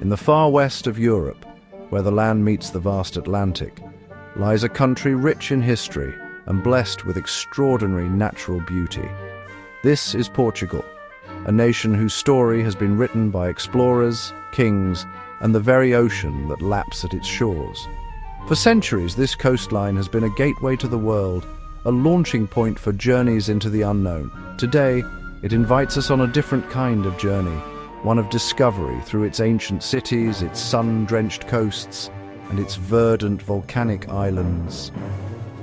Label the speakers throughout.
Speaker 1: In the far west of Europe, where the land meets the vast Atlantic, lies a country rich in history and blessed with extraordinary natural beauty. This is Portugal, a nation whose story has been written by explorers, kings, and the very ocean that laps at its shores. For centuries, this coastline has been a gateway to the world, a launching point for journeys into the unknown. Today, it invites us on a different kind of journey, one of discovery through its ancient cities, its sun-drenched coasts, and its verdant volcanic islands.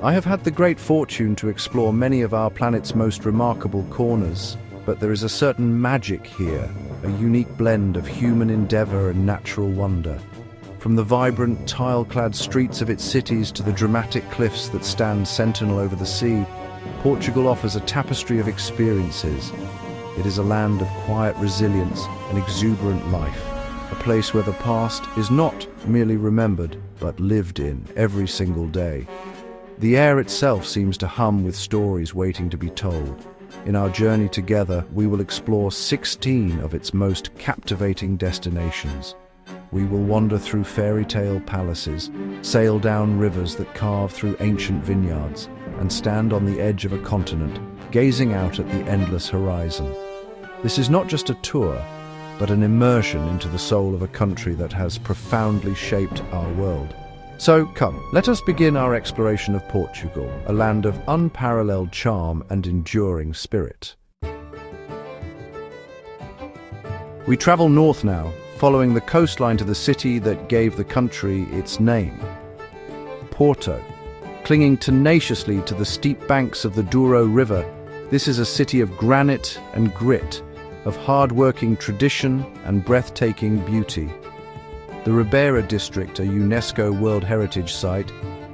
Speaker 1: I have had the great fortune to explore many of our planet's most remarkable corners, but there is a certain magic here, a unique blend of human endeavor and natural wonder. From the vibrant, tile-clad streets of its cities to the dramatic cliffs that stand sentinel over the sea, Portugal offers a tapestry of experiences. It is a land of quiet resilience and exuberant life, a place where the past is not merely remembered, but lived in every single day. The air itself seems to hum with stories waiting to be told. In our journey together, we will explore 16 of its most captivating destinations. We will wander through fairy tale palaces, sail down rivers that carve through ancient vineyards, and stand on the edge of a continent, gazing out at the endless horizon. This is not just a tour, but an immersion into the soul of a country that has profoundly shaped our world. So come, let us begin our exploration of Portugal, a land of unparalleled charm and enduring spirit. We travel north now, following the coastline to the city that gave the country its name, Porto. Clinging tenaciously to the steep banks of the Douro River, this is a city of granite and grit, of hard-working tradition and breathtaking beauty. The Ribeira district, a UNESCO World Heritage Site,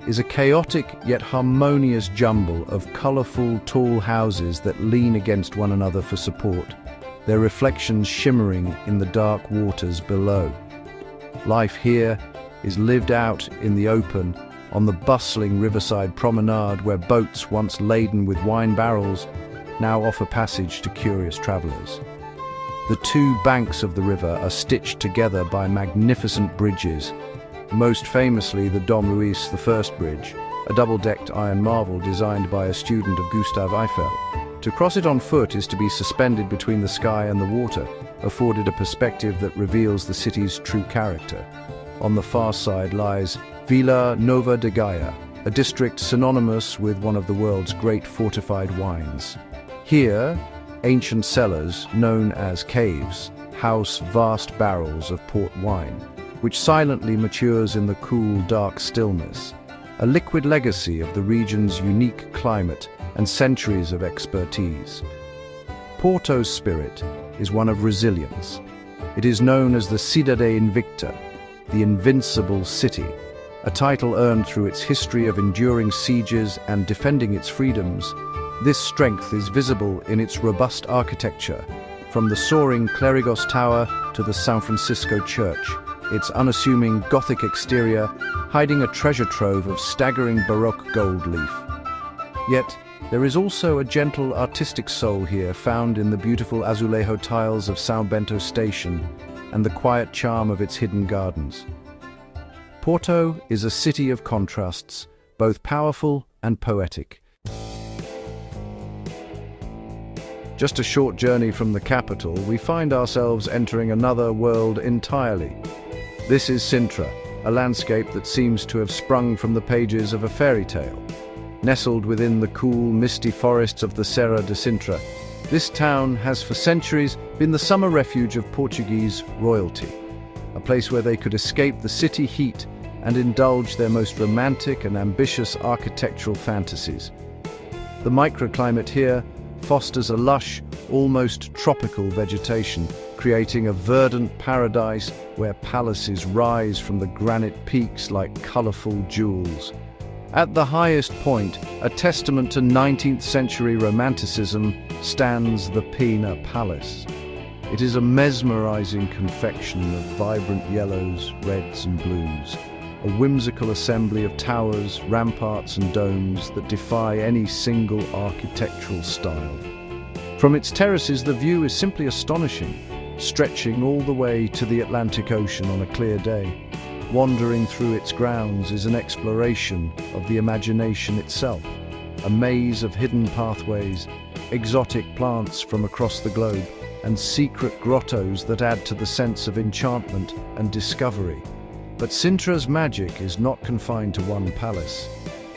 Speaker 1: is a chaotic yet harmonious jumble of colourful, tall houses that lean against one another for support, their reflections shimmering in the dark waters below. Life here is lived out in the open, on the bustling riverside promenade where boats once laden with wine barrels now offer passage to curious travellers. The two banks of the river are stitched together by magnificent bridges, most famously the Dom Luis I Bridge, a double-decked iron marvel designed by a student of Gustave Eiffel. To cross it on foot is to be suspended between the sky and the water, afforded a perspective that reveals the city's true character. On the far side lies Vila Nova de Gaia, a district synonymous with one of the world's great fortified wines. Here, ancient cellars, known as caves, house vast barrels of port wine, which silently matures in the cool, dark stillness, a liquid legacy of the region's unique climate and centuries of expertise. Porto's spirit is one of resilience. It is known as the Cidade Invicta, the Invincible City, a title earned through its history of enduring sieges and defending its freedoms. This strength is visible in its robust architecture, from the soaring Clérigos Tower to the San Francisco Church, its unassuming Gothic exterior hiding a treasure trove of staggering Baroque gold leaf. Yet, there is also a gentle artistic soul here found in the beautiful azulejo tiles of São Bento Station and the quiet charm of its hidden gardens. Porto is a city of contrasts, both powerful and poetic. Just a short journey from the capital, we find ourselves entering another world entirely. This is Sintra, a landscape that seems to have sprung from the pages of a fairy tale. Nestled within the cool, misty forests of the Serra de Sintra, this town has for centuries been the summer refuge of Portuguese royalty, a place where they could escape the city heat and indulge their most romantic and ambitious architectural fantasies. The microclimate here fosters a lush, almost tropical vegetation, creating a verdant paradise where palaces rise from the granite peaks like colorful jewels. At the highest point, a testament to 19th century romanticism, stands the Pina Palace. It is a mesmerizing confection of vibrant yellows, reds and blues, a whimsical assembly of towers, ramparts and domes that defy any single architectural style. From its terraces, the view is simply astonishing. stretching all the way to the Atlantic Ocean on a clear day. Wandering through its grounds is an exploration of the imagination itself, a maze of hidden pathways, exotic plants from across the globe, and secret grottos that add to the sense of enchantment and discovery. But Sintra's magic is not confined to one palace.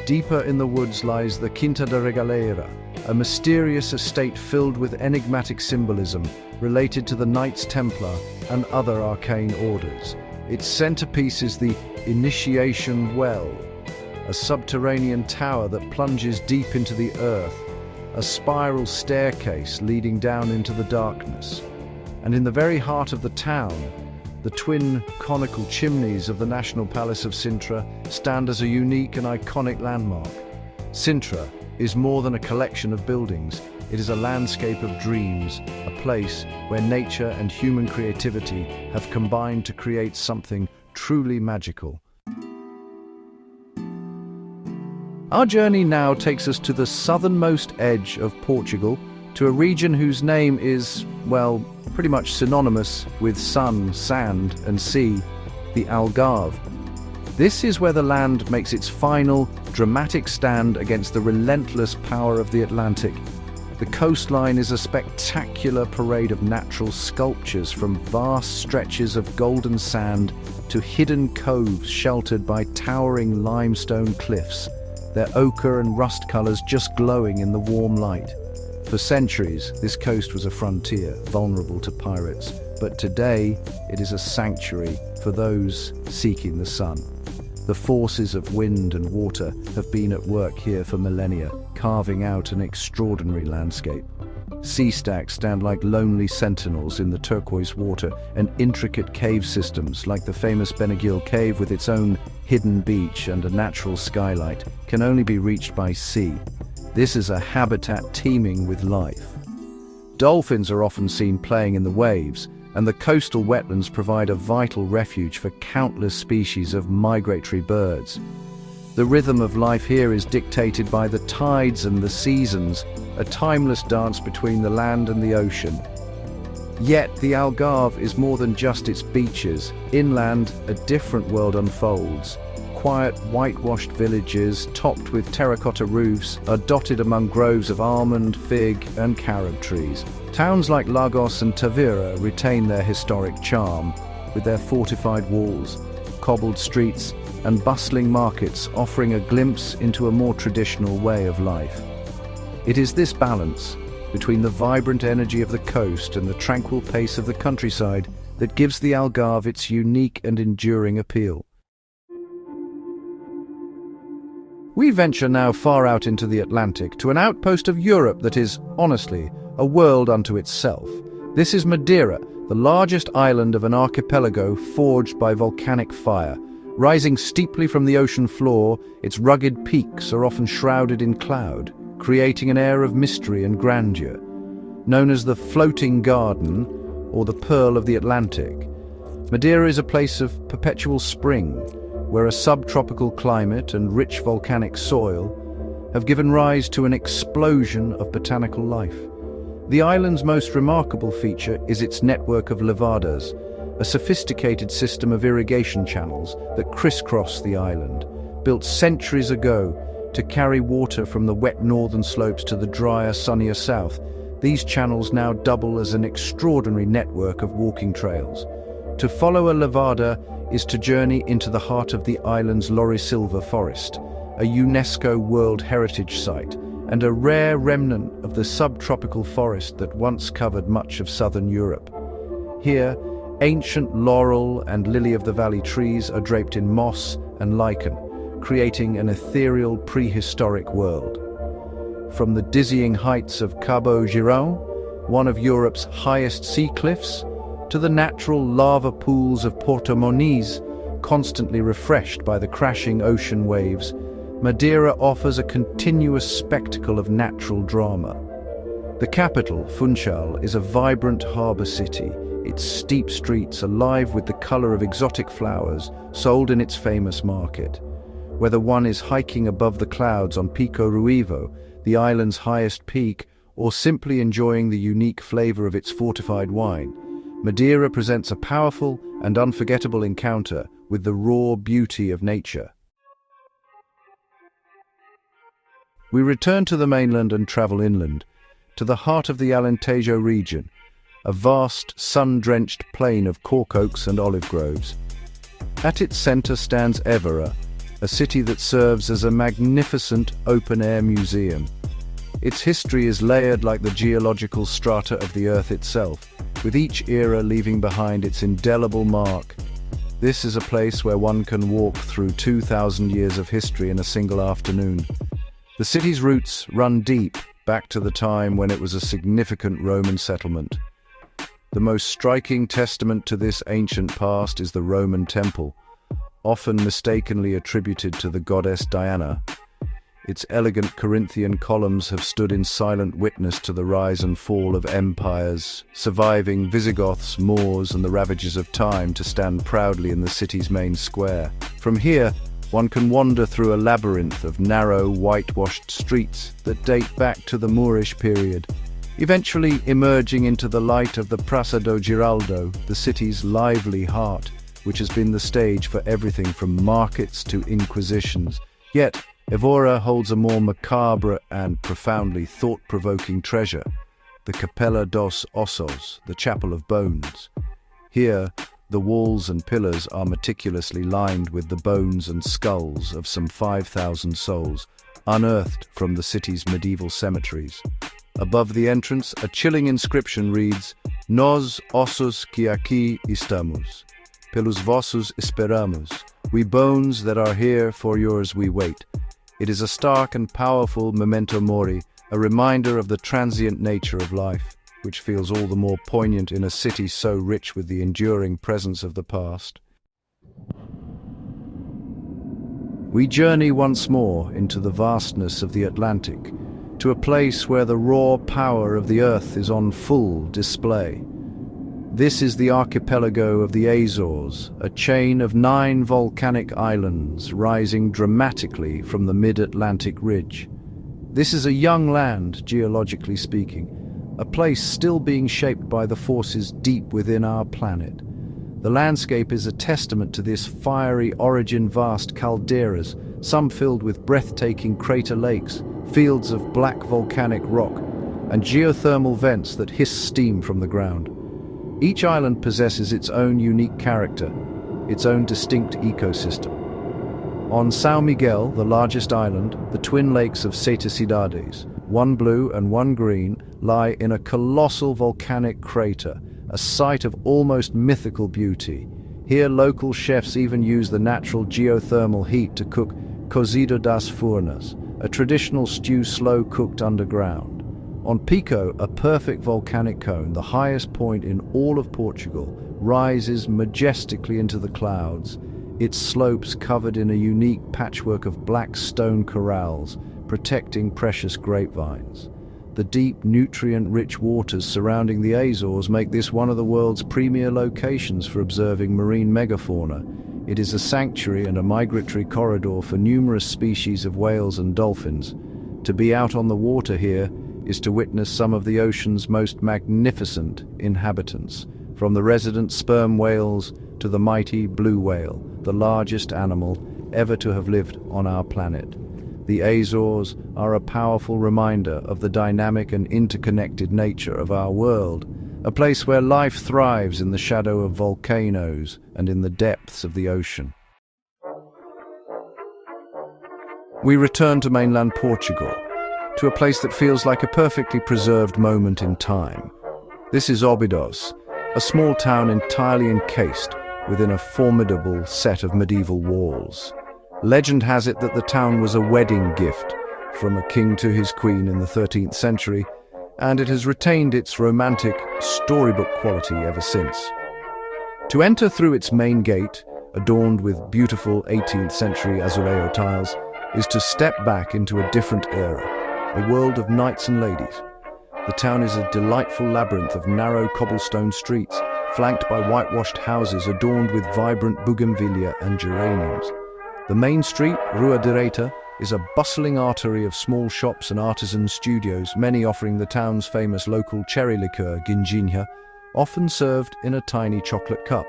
Speaker 1: Deeper in the woods lies the Quinta da Regaleira, a mysterious estate filled with enigmatic symbolism related to the Knights Templar and other arcane orders. Its centerpiece is the Initiation Well, a subterranean tower that plunges deep into the earth, a spiral staircase leading down into the darkness. And in the very heart of the town, the twin conical chimneys of the National Palace of Sintra stand as a unique and iconic landmark. Sintra is more than a collection of buildings. It is a landscape of dreams, a place where nature and human creativity have combined to create something truly magical. Our journey now takes us to the southernmost edge of Portugal, to a region whose name is, well, pretty much synonymous with sun, sand, and sea, the Algarve. This is where the land makes its final, dramatic stand against the relentless power of the Atlantic. The coastline is a spectacular parade of natural sculptures, from vast stretches of golden sand to hidden coves sheltered by towering limestone cliffs, their ochre and rust colors just glowing in the warm light. For centuries, this coast was a frontier, vulnerable to pirates, but today it is a sanctuary for those seeking the sun. The forces of wind and water have been at work here for millennia, carving out an extraordinary landscape. Sea stacks stand like lonely sentinels in the turquoise water, and intricate cave systems, like the famous Beniguil Cave with its own hidden beach and a natural skylight, can only be reached by sea. This is a habitat teeming with life. Dolphins are often seen playing in the waves, and the coastal wetlands provide a vital refuge for countless species of migratory birds. The rhythm of life here is dictated by the tides and the seasons, a timeless dance between the land and the ocean. Yet the Algarve is more than just its beaches. Inland, a different world unfolds. Quiet, whitewashed villages, topped with terracotta roofs, are dotted among groves of almond, fig, and carob trees. Towns like Lagos and Tavira retain their historic charm, with their fortified walls, cobbled streets, and bustling markets offering a glimpse into a more traditional way of life. It is this balance between the vibrant energy of the coast and the tranquil pace of the countryside that gives the Algarve its unique and enduring appeal. We venture now far out into the Atlantic, to an outpost of Europe that is, honestly, a world unto itself. This is Madeira, the largest island of an archipelago forged by volcanic fire. Rising steeply from the ocean floor, its rugged peaks are often shrouded in cloud, creating an air of mystery and grandeur. Known as the Floating Garden, or the Pearl of the Atlantic, Madeira is a place of perpetual spring, where a subtropical climate and rich volcanic soil have given rise to an explosion of botanical life. The island's most remarkable feature is its network of levadas, a sophisticated system of irrigation channels that crisscross the island, built centuries ago to carry water from the wet northern slopes to the drier, sunnier south. These channels now double as an extraordinary network of walking trails. To follow a levada is to journey into the heart of the island's Laurisilva forest, a UNESCO World Heritage Site, and a rare remnant of the subtropical forest that once covered much of southern Europe. Here, ancient laurel and lily-of-the-valley trees are draped in moss and lichen, creating an ethereal prehistoric world. From the dizzying heights of Cabo Giron, one of Europe's highest sea cliffs, to the natural lava pools of Porto Moniz, constantly refreshed by the crashing ocean waves, Madeira offers a continuous spectacle of natural drama. The capital, Funchal, is a vibrant harbour city, its steep streets alive with the colour of exotic flowers sold in its famous market. Whether one is hiking above the clouds on Pico Ruivo, the island's highest peak, or simply enjoying the unique flavour of its fortified wine, Madeira presents a powerful and unforgettable encounter with the raw beauty of nature. We return to the mainland and travel inland, to the heart of the Alentejo region, a vast, sun-drenched plain of cork oaks and olive groves. At its center stands Évora, a city that serves as a magnificent open-air museum. Its history is layered like the geological strata of the Earth itself, with each era leaving behind its indelible mark. This is a place where one can walk through 2,000 years of history in a single afternoon. The city's roots run deep, back to the time when it was a significant Roman settlement. The most striking testament to this ancient past is the Roman temple, often mistakenly attributed to the goddess Diana. Its elegant Corinthian columns have stood in silent witness to the rise and fall of empires, surviving Visigoths, Moors, and the ravages of time to stand proudly in the city's main square. From here, one can wander through a labyrinth of narrow, whitewashed streets that date back to the Moorish period, eventually emerging into the light of the Praça do Giraldo, the city's lively heart, which has been the stage for everything from markets to inquisitions. Yet, Évora holds a more macabre and profoundly thought-provoking treasure, the Capella dos Ossos, the Chapel of Bones. Here, the walls and pillars are meticulously lined with the bones and skulls of some 5,000 souls, unearthed from the city's medieval cemeteries. Above the entrance, a chilling inscription reads, "Nós ossos que aqui estamos, pelos vossos esperamos." We bones that are here, for yours we wait. It is a stark and powerful memento mori, a reminder of the transient nature of life, which feels all the more poignant in a city so rich with the enduring presence of the past. We journey once more into the vastness of the Atlantic, to a place where the raw power of the earth is on full display. This is the archipelago of the Azores, a chain of 9 volcanic islands rising dramatically from the mid-Atlantic ridge. This is a young land, geologically speaking, a place still being shaped by the forces deep within our planet. The landscape is a testament to this fiery origin, vast calderas, some filled with breathtaking crater lakes, fields of black volcanic rock, and geothermal vents that hiss steam from the ground. Each island possesses its own unique character, its own distinct ecosystem. On São Miguel, the largest island, the twin lakes of Sete Cidades, one blue and one green, lie in a colossal volcanic crater, a sight of almost mythical beauty. Here local chefs even use the natural geothermal heat to cook cozido das furnas, a traditional stew slow-cooked underground. On Pico, a perfect volcanic cone, the highest point in all of Portugal, rises majestically into the clouds, its slopes covered in a unique patchwork of black stone corrals, protecting precious grapevines. The deep, nutrient-rich waters surrounding the Azores make this one of the world's premier locations for observing marine megafauna. It is a sanctuary and a migratory corridor for numerous species of whales and dolphins. To be out on the water here is to witness some of the ocean's most magnificent inhabitants, from the resident sperm whales to the mighty blue whale, the largest animal ever to have lived on our planet. The Azores are a powerful reminder of the dynamic and interconnected nature of our world, a place where life thrives in the shadow of volcanoes and in the depths of the ocean. We return to mainland Portugal, to a place that feels like a perfectly preserved moment in time. This is Óbidos, a small town entirely encased within a formidable set of medieval walls. Legend has it that the town was a wedding gift from a king to his queen in the 13th century, and it has retained its romantic, storybook quality ever since. To enter through its main gate, adorned with beautiful 18th century azulejo tiles, is to step back into a different era, a world of knights and ladies. The town is a delightful labyrinth of narrow cobblestone streets, flanked by whitewashed houses adorned with vibrant bougainvillea and geraniums. The main street, Rua Direita, is a bustling artery of small shops and artisan studios, many offering the town's famous local cherry liqueur, ginginha, often served in a tiny chocolate cup.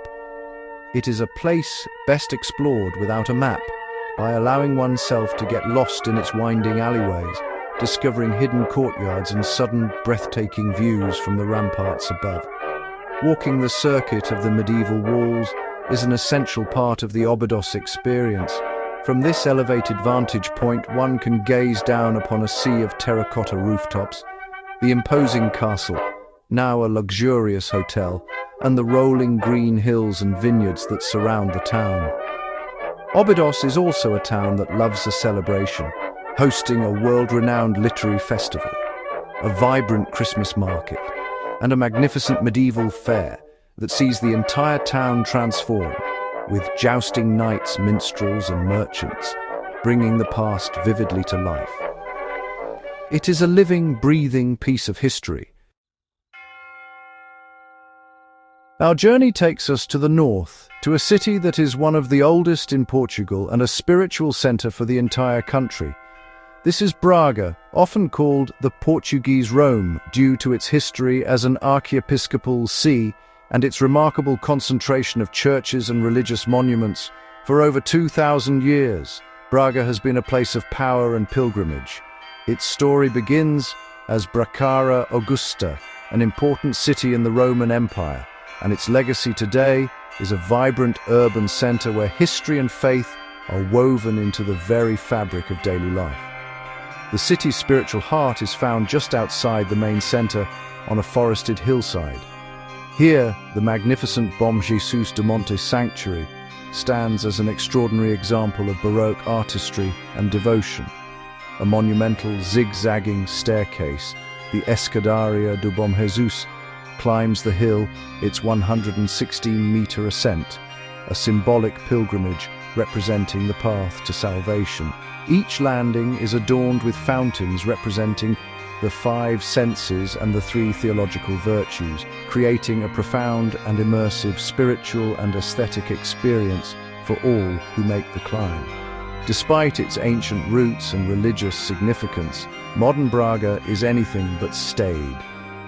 Speaker 1: It is a place best explored without a map, by allowing oneself to get lost in its winding alleyways, discovering hidden courtyards and sudden, breathtaking views from the ramparts above. Walking the circuit of the medieval walls is an essential part of the Óbidos experience. From this elevated vantage point, one can gaze down upon a sea of terracotta rooftops, the imposing castle, now a luxurious hotel, and the rolling green hills and vineyards that surround the town. Óbidos is also a town that loves a celebration, hosting a world-renowned literary festival, a vibrant Christmas market, and a magnificent medieval fair that sees the entire town transform, with jousting knights, minstrels, and merchants, bringing the past vividly to life. It is a living, breathing piece of history. Our journey takes us to the north, to a city that is one of the oldest in Portugal and a spiritual centre for the entire country. This is Braga, often called the Portuguese Rome, due to its history as an archiepiscopal see and its remarkable concentration of churches and religious monuments. For over 2,000 years, Braga has been a place of power and pilgrimage. Its story begins as Bracara Augusta, an important city in the Roman Empire, and its legacy today is a vibrant urban centre where history and faith are woven into the very fabric of daily life. The city's spiritual heart is found just outside the main centre on a forested hillside. Here, the magnificent Bom Jesus de Monte Sanctuary stands as an extraordinary example of Baroque artistry and devotion. A monumental zigzagging staircase, the Escadaria do Bom Jesus, climbs the hill, its 116-metre ascent, a symbolic pilgrimage representing the path to salvation. Each landing is adorned with fountains representing the 5 senses and the 3 theological virtues, creating a profound and immersive spiritual and aesthetic experience for all who make the climb. Despite its ancient roots and religious significance, modern Braga is anything but staid.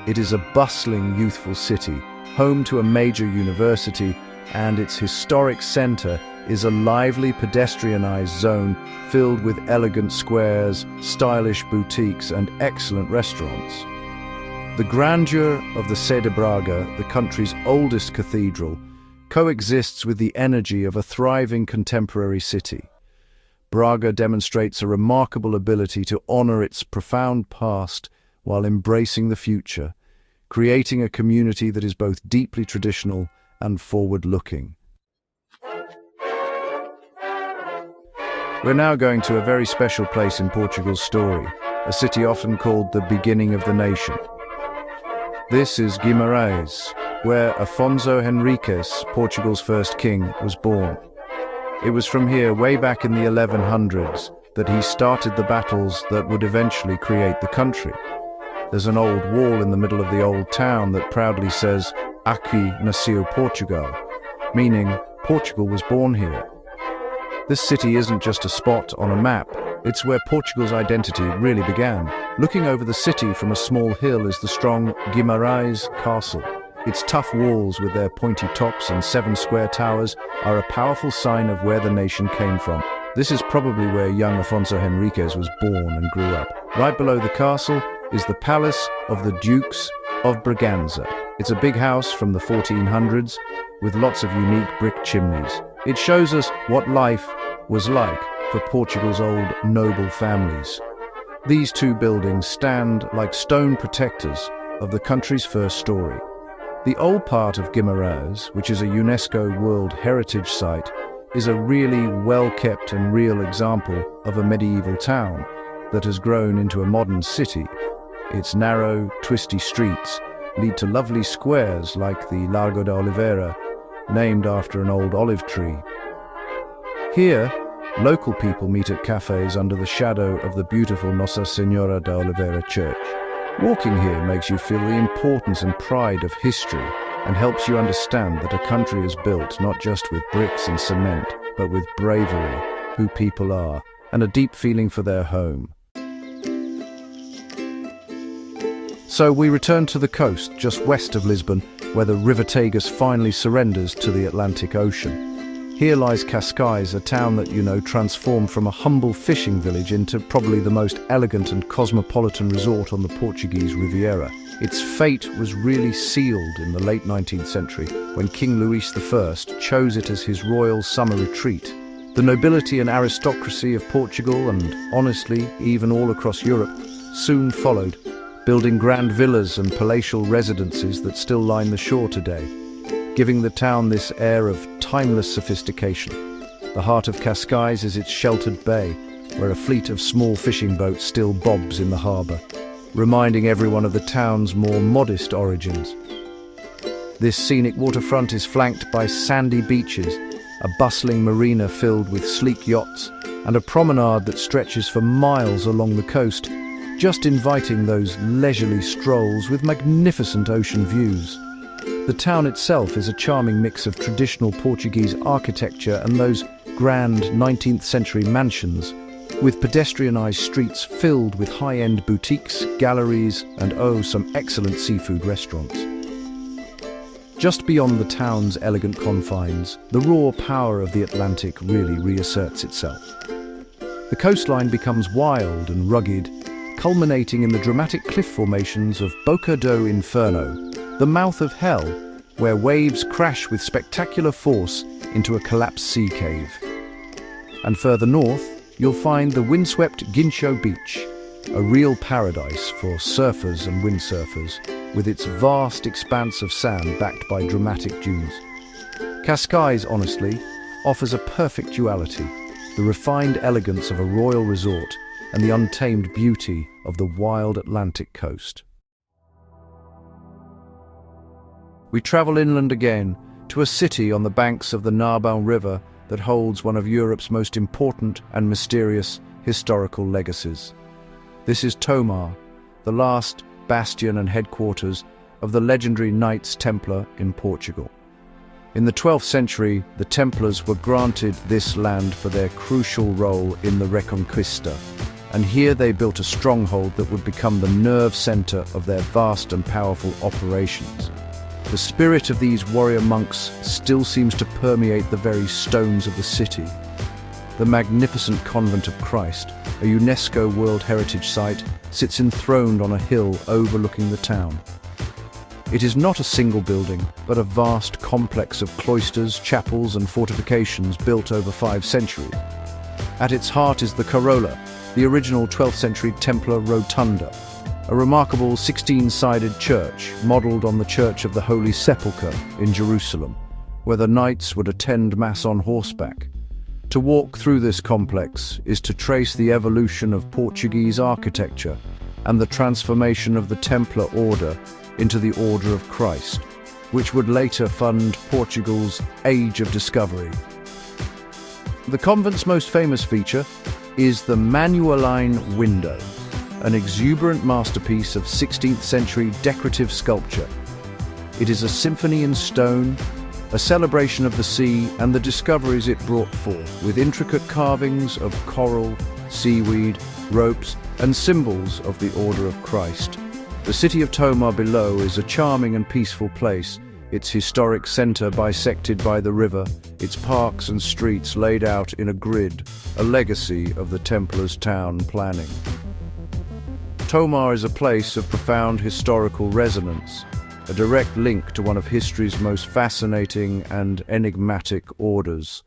Speaker 1: It is a bustling, youthful city, home to a major university, and its historic centre is a lively pedestrianised zone filled with elegant squares, stylish boutiques, and excellent restaurants. The grandeur of the Sé de Braga, the country's oldest cathedral, coexists with the energy of a thriving contemporary city. Braga demonstrates a remarkable ability to honour its profound past while embracing the future, creating a community that is both deeply traditional and forward-looking. We're now going to a very special place in Portugal's story, a city often called the beginning of the nation. This is Guimarães, where Afonso Henriques, Portugal's first king, was born. It was from here, way back in the 1100s, that he started the battles that would eventually create the country. There's an old wall in the middle of the old town that proudly says, "Aqui nasceu Portugal," meaning Portugal was born here. This city isn't just a spot on a map, it's where Portugal's identity really began. Looking over the city from a small hill is the strong Guimarães Castle. Its tough walls with their pointy tops and 7 square towers are a powerful sign of where the nation came from. This is probably where young Afonso Henriques was born and grew up. Right below the castle is the Palace of the Dukes of Braganza. It's a big house from the 1400s with lots of unique brick chimneys. It shows us what life was like for Portugal's old noble families. These 2 buildings stand like stone protectors of the country's first story. The old part of Guimarães, which is a UNESCO World Heritage Site, is a really well-kept and real example of a medieval town that has grown into a modern city. Its narrow, twisty streets lead to lovely squares like the Largo da Oliveira, named after an old olive tree. Here, local people meet at cafes under the shadow of the beautiful Nossa Senhora da Oliveira church. Walking here makes you feel the importance and pride of history and helps you understand that a country is built not just with bricks and cement, but with bravery, who people are, and a deep feeling for their home. So we return to the coast, just west of Lisbon, where the River Tagus finally surrenders to the Atlantic Ocean. Here lies Cascais, a town that, transformed from a humble fishing village into probably the most elegant and cosmopolitan resort on the Portuguese Riviera. Its fate was really sealed in the late 19th century when King Louis I chose it as his royal summer retreat. The nobility and aristocracy of Portugal, and honestly, even all across Europe, soon followed, building grand villas and palatial residences that still line the shore today, giving the town this air of timeless sophistication. The heart of Cascais is its sheltered bay, where a fleet of small fishing boats still bobs in the harbour, reminding everyone of the town's more modest origins. This scenic waterfront is flanked by sandy beaches, a bustling marina filled with sleek yachts, and a promenade that stretches for miles along the coast, just inviting those leisurely strolls with magnificent ocean views. The town itself is a charming mix of traditional Portuguese architecture and those grand 19th century mansions, with pedestrianised streets filled with high-end boutiques, galleries, and some excellent seafood restaurants. Just beyond the town's elegant confines, the raw power of the Atlantic really reasserts itself. The coastline becomes wild and rugged, culminating in the dramatic cliff formations of Boca do Inferno, the mouth of hell, where waves crash with spectacular force into a collapsed sea cave. And further north, you'll find the windswept Guincho Beach, a real paradise for surfers and windsurfers, with its vast expanse of sand backed by dramatic dunes. Cascais, honestly, offers a perfect duality, the refined elegance of a royal resort and the untamed beauty of the wild Atlantic coast. We travel inland again to a city on the banks of the Royal River that holds one of Europe's most important and mysterious historical legacies. This is Tomar, the last bastion and headquarters of the legendary Knights Templar in Portugal. In the 12th century, the Templars were granted this land for their crucial role in the Reconquista, and here they built a stronghold that would become the nerve center of their vast and powerful operations. The spirit of these warrior monks still seems to permeate the very stones of the city. The magnificent Convent of Christ, a UNESCO World Heritage Site, sits enthroned on a hill overlooking the town. It is not a single building, but a vast complex of cloisters, chapels, and fortifications built over 5 centuries. At its heart is the Corolla, the original 12th century Templar Rotunda, a remarkable 16-sided church modelled on the Church of the Holy Sepulchre in Jerusalem, where the knights would attend Mass on horseback. To walk through this complex is to trace the evolution of Portuguese architecture and the transformation of the Templar Order into the Order of Christ, which would later fund Portugal's Age of Discovery. The convent's most famous feature is the Manueline window, an exuberant masterpiece of 16th century decorative sculpture. It is a symphony in stone, a celebration of the sea and the discoveries it brought forth, with intricate carvings of coral, seaweed, ropes, and symbols of the Order of Christ. The city of Tomar below is a charming and peaceful place, its historic centre bisected by the river, its parks and streets laid out in a grid, a legacy of the Templars' town planning. Tomar is a place of profound historical resonance, a direct link to one of history's most fascinating and enigmatic orders.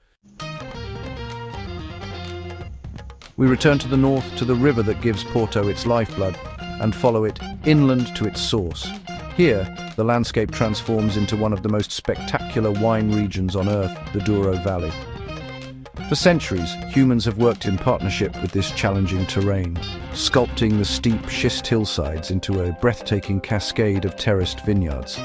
Speaker 1: We return to the north to the river that gives Porto its lifeblood and follow it inland to its source. Here, the landscape transforms into one of the most spectacular wine regions on Earth, the Douro Valley. For centuries, humans have worked in partnership with this challenging terrain, sculpting the steep schist hillsides into a breathtaking cascade of terraced vineyards.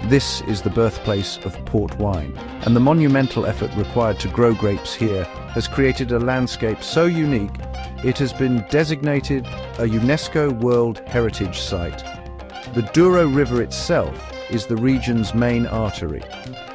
Speaker 1: This is the birthplace of port wine, and the monumental effort required to grow grapes here has created a landscape so unique it has been designated a UNESCO World Heritage Site. The Douro River itself is the region's main artery,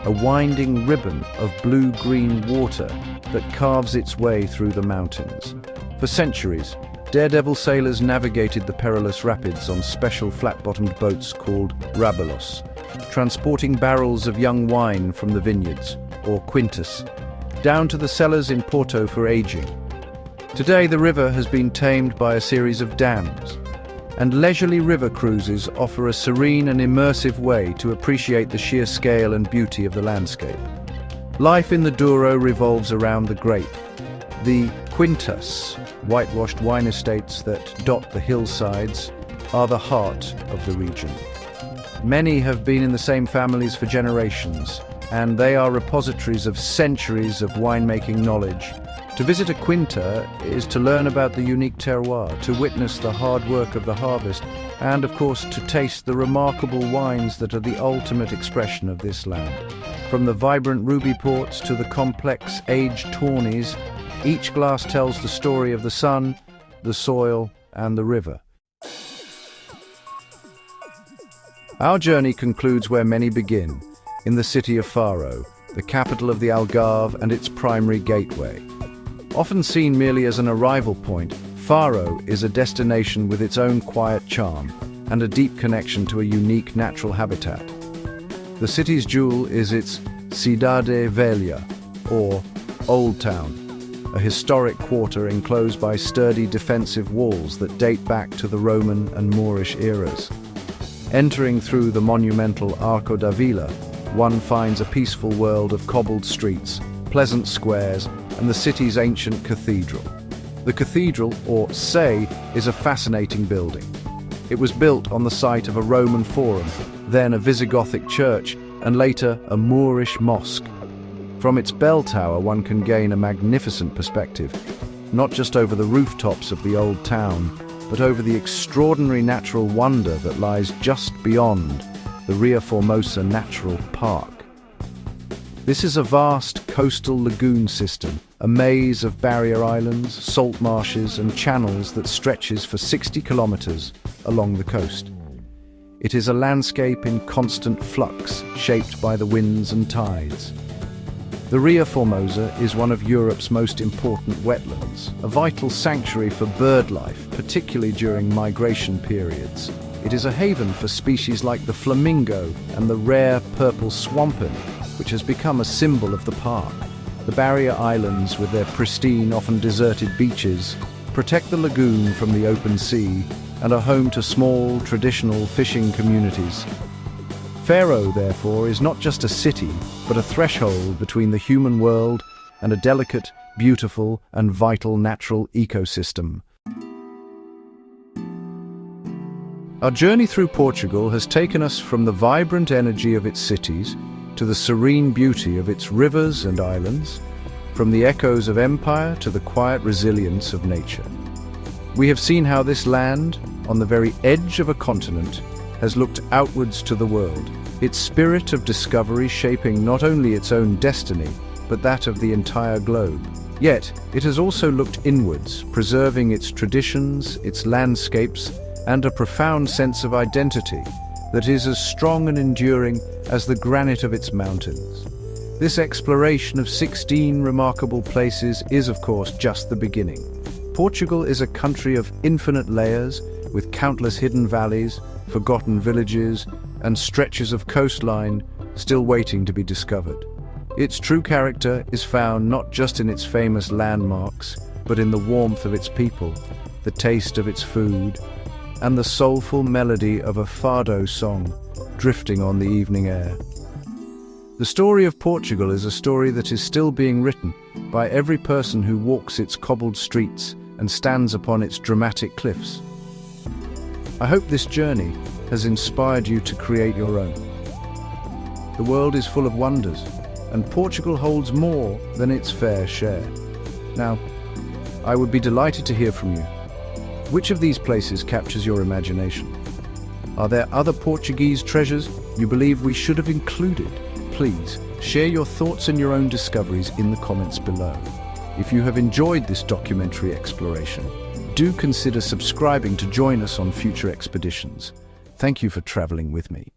Speaker 1: a winding ribbon of blue-green water that carves its way through the mountains. For centuries, daredevil sailors navigated the perilous rapids on special flat-bottomed boats called rabelos, transporting barrels of young wine from the vineyards, or quintas, down to the cellars in Porto for aging. Today, the river has been tamed by a series of dams, and leisurely river cruises offer a serene and immersive way to appreciate the sheer scale and beauty of the landscape. Life in the Douro revolves around the grape. The quintas, whitewashed wine estates that dot the hillsides, are the heart of the region. Many have been in the same families for generations, and they are repositories of centuries of winemaking knowledge. To visit a quinta is to learn about the unique terroir, to witness the hard work of the harvest, and of course to taste the remarkable wines that are the ultimate expression of this land. From the vibrant ruby ports to the complex aged tawnies, each glass tells the story of the sun, the soil, and the river. Our journey concludes where many begin, in the city of Faro, the capital of the Algarve and its primary gateway. Often seen merely as an arrival point, Faro is a destination with its own quiet charm and a deep connection to a unique natural habitat. The city's jewel is its Cidade Velha, or Old Town, a historic quarter enclosed by sturdy defensive walls that date back to the Roman and Moorish eras. Entering through the monumental Arco da Vila, one finds a peaceful world of cobbled streets, pleasant squares, and the city's ancient cathedral. The cathedral, or Sé, is a fascinating building. It was built on the site of a Roman forum, then a Visigothic church, and later a Moorish mosque. From its bell tower one can gain a magnificent perspective, not just over the rooftops of the old town, but over the extraordinary natural wonder that lies just beyond the Ria Formosa Natural Park. This is a vast coastal lagoon system, a maze of barrier islands, salt marshes and channels that stretches for 60 kilometers along the coast. It is a landscape in constant flux, shaped by the winds and tides. The Ria Formosa is one of Europe's most important wetlands, a vital sanctuary for bird life, particularly during migration periods. It is a haven for species like the flamingo and the rare purple swampin, which has become a symbol of the park. The barrier islands, with their pristine, often deserted beaches, protect the lagoon from the open sea and are home to small, traditional fishing communities. Faro, therefore, is not just a city, but a threshold between the human world and a delicate, beautiful, and vital natural ecosystem. Our journey through Portugal has taken us from the vibrant energy of its cities to the serene beauty of its rivers and islands, from the echoes of empire to the quiet resilience of nature. We have seen how this land, on the very edge of a continent, has looked outwards to the world, its spirit of discovery shaping not only its own destiny, but that of the entire globe. Yet, it has also looked inwards, preserving its traditions, its landscapes, and a profound sense of identity that is as strong and enduring as the granite of its mountains. This exploration of 16 remarkable places is, of course, just the beginning. Portugal is a country of infinite layers, with countless hidden valleys, forgotten villages, and stretches of coastline still waiting to be discovered. Its true character is found not just in its famous landmarks, but in the warmth of its people, the taste of its food, and the soulful melody of a fado song drifting on the evening air. The story of Portugal is a story that is still being written by every person who walks its cobbled streets and stands upon its dramatic cliffs. I hope this journey has inspired you to create your own. The world is full of wonders, and Portugal holds more than its fair share. Now, I would be delighted to hear from you. Which of these places captures your imagination? Are there other Portuguese treasures you believe we should have included? Please share your thoughts and your own discoveries in the comments below. If you have enjoyed this documentary exploration, do consider subscribing to join us on future expeditions. Thank you for traveling with me.